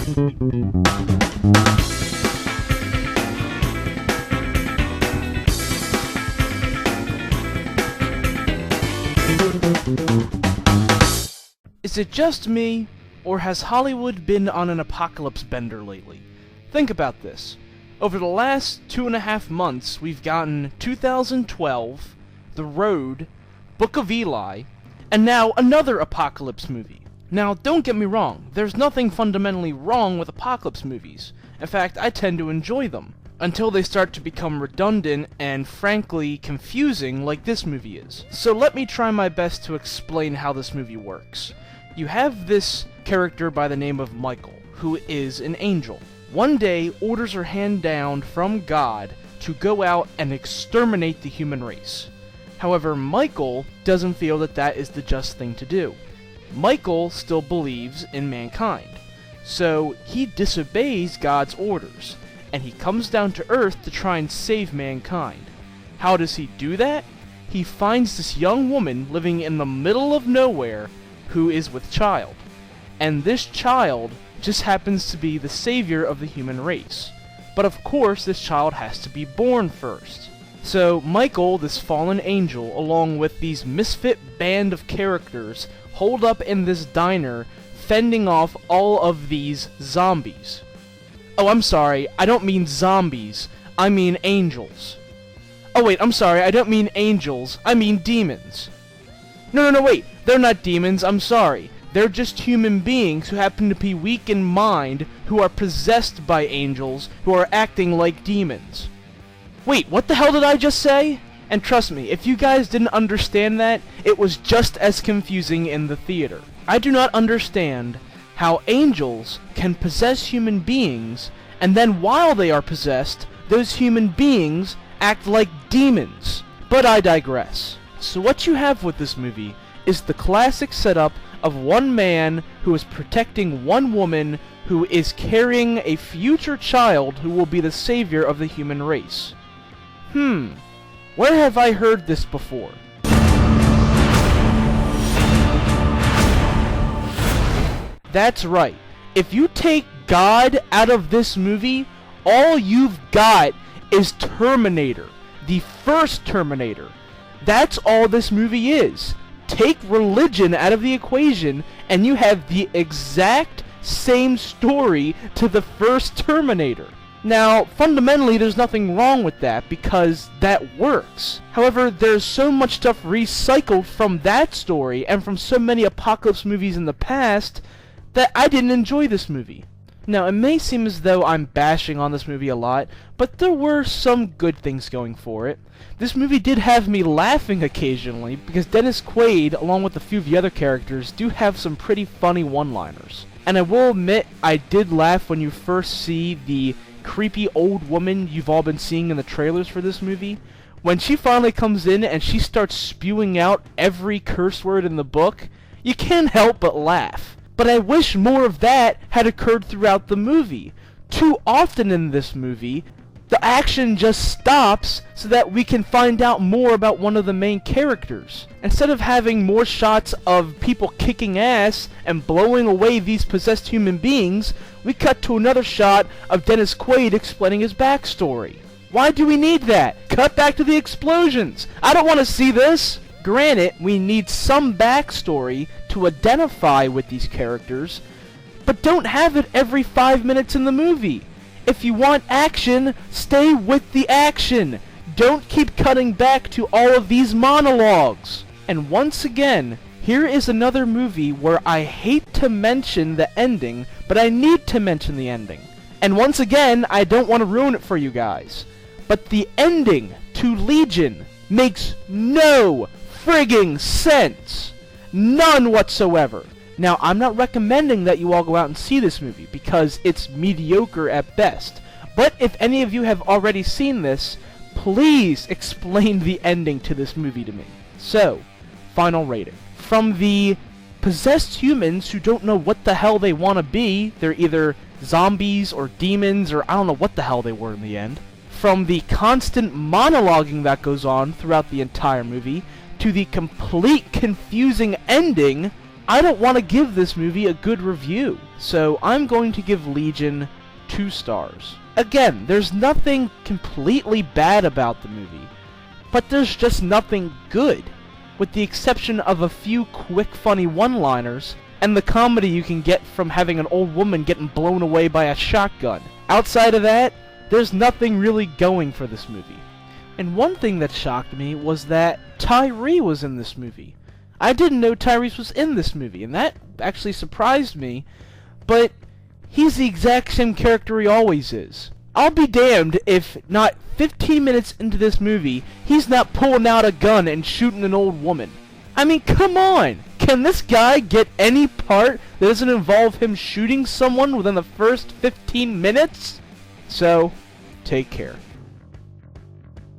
Is it just me, or has Hollywood been on an apocalypse bender lately? Think about this. Over the last 2.5 months, we've gotten 2012, The Road, Book of Eli, and now another apocalypse movie. Now, don't get me wrong, there's nothing fundamentally wrong with apocalypse movies. In fact, I tend to enjoy them, until they start to become redundant and, frankly, confusing like this movie is. So let me try my best to explain how this movie works. You have this character by the name of Michael, who is an angel. One day, orders are handed down from God to go out and exterminate the human race. However, Michael doesn't feel that that is the just thing to do. Michael still believes in mankind, so he disobeys God's orders, and he comes down to Earth to try and save mankind. How does he do that? He finds this young woman living in the middle of nowhere who is with child, and this child just happens to be the savior of the human race. But of course, this child has to be born first. So Michael, this fallen angel, along with these misfit band of characters, holed up in this diner, fending off all of these zombies. Oh, I'm sorry, I don't mean zombies, I mean angels. Oh wait, I'm sorry, I don't mean angels, I mean demons. No, wait, they're not demons, I'm sorry. They're just human beings who happen to be weak in mind, who are possessed by angels, who are acting like demons. Wait, what the hell did I just say? And trust me, if you guys didn't understand that, it was just as confusing in the theater. I do not understand how angels can possess human beings, and then while they are possessed, those human beings act like demons. But I digress. So what you have with this movie is the classic setup of one man who is protecting one woman who is carrying a future child who will be the savior of the human race. Where have I heard this before? That's right. If you take God out of this movie, all you've got is Terminator. The first Terminator. That's all this movie is. Take religion out of the equation, and you have the exact same story to the first Terminator. Now, fundamentally, there's nothing wrong with that, because that works. However, there's so much stuff recycled from that story, and from so many apocalypse movies in the past, that I didn't enjoy this movie. Now, it may seem as though I'm bashing on this movie a lot, but there were some good things going for it. This movie did have me laughing occasionally, because Dennis Quaid, along with a few of the other characters, do have some pretty funny one-liners. And I will admit, I did laugh when you first see the creepy old woman you've all been seeing in the trailers for this movie. When she finally comes in and she starts spewing out every curse word in the book, you can't help but laugh. But I wish more of that had occurred throughout the movie. Too often in this movie, the action just stops so that we can find out more about one of the main characters. Instead of having more shots of people kicking ass and blowing away these possessed human beings, we cut to another shot of Dennis Quaid explaining his backstory. Why do we need that? Cut back to the explosions! I don't want to see this! Granted, we need some backstory to identify with these characters, but don't have it every 5 minutes in the movie. If you want action, stay with the action. Don't keep cutting back to all of these monologues. And once again, here is another movie where I hate to mention the ending, but I need to mention the ending. And once again, I don't want to ruin it for you guys, but the ending to Legion makes no frigging sense. None whatsoever. Now, I'm not recommending that you all go out and see this movie, because it's mediocre at best. But if any of you have already seen this, please explain the ending to this movie to me. So, final rating. From the possessed humans who don't know what the hell they want to be, they're either zombies or demons or I don't know what the hell they were in the end. From the constant monologuing that goes on throughout the entire movie, to the complete confusing ending, I don't want to give this movie a good review, so I'm going to give Legion 2 stars. Again, there's nothing completely bad about the movie, but there's just nothing good, with the exception of a few quick funny one-liners and the comedy you can get from having an old woman getting blown away by a shotgun. Outside of that, there's nothing really going for this movie. And one thing that shocked me was that Tyree was in this movie. I didn't know Tyrese was in this movie, and that actually surprised me, but he's the exact same character he always is. I'll be damned if not 15 minutes into this movie, he's not pulling out a gun and shooting an old woman. I mean, come on! Can this guy get any part that doesn't involve him shooting someone within the first 15 minutes? So, take care.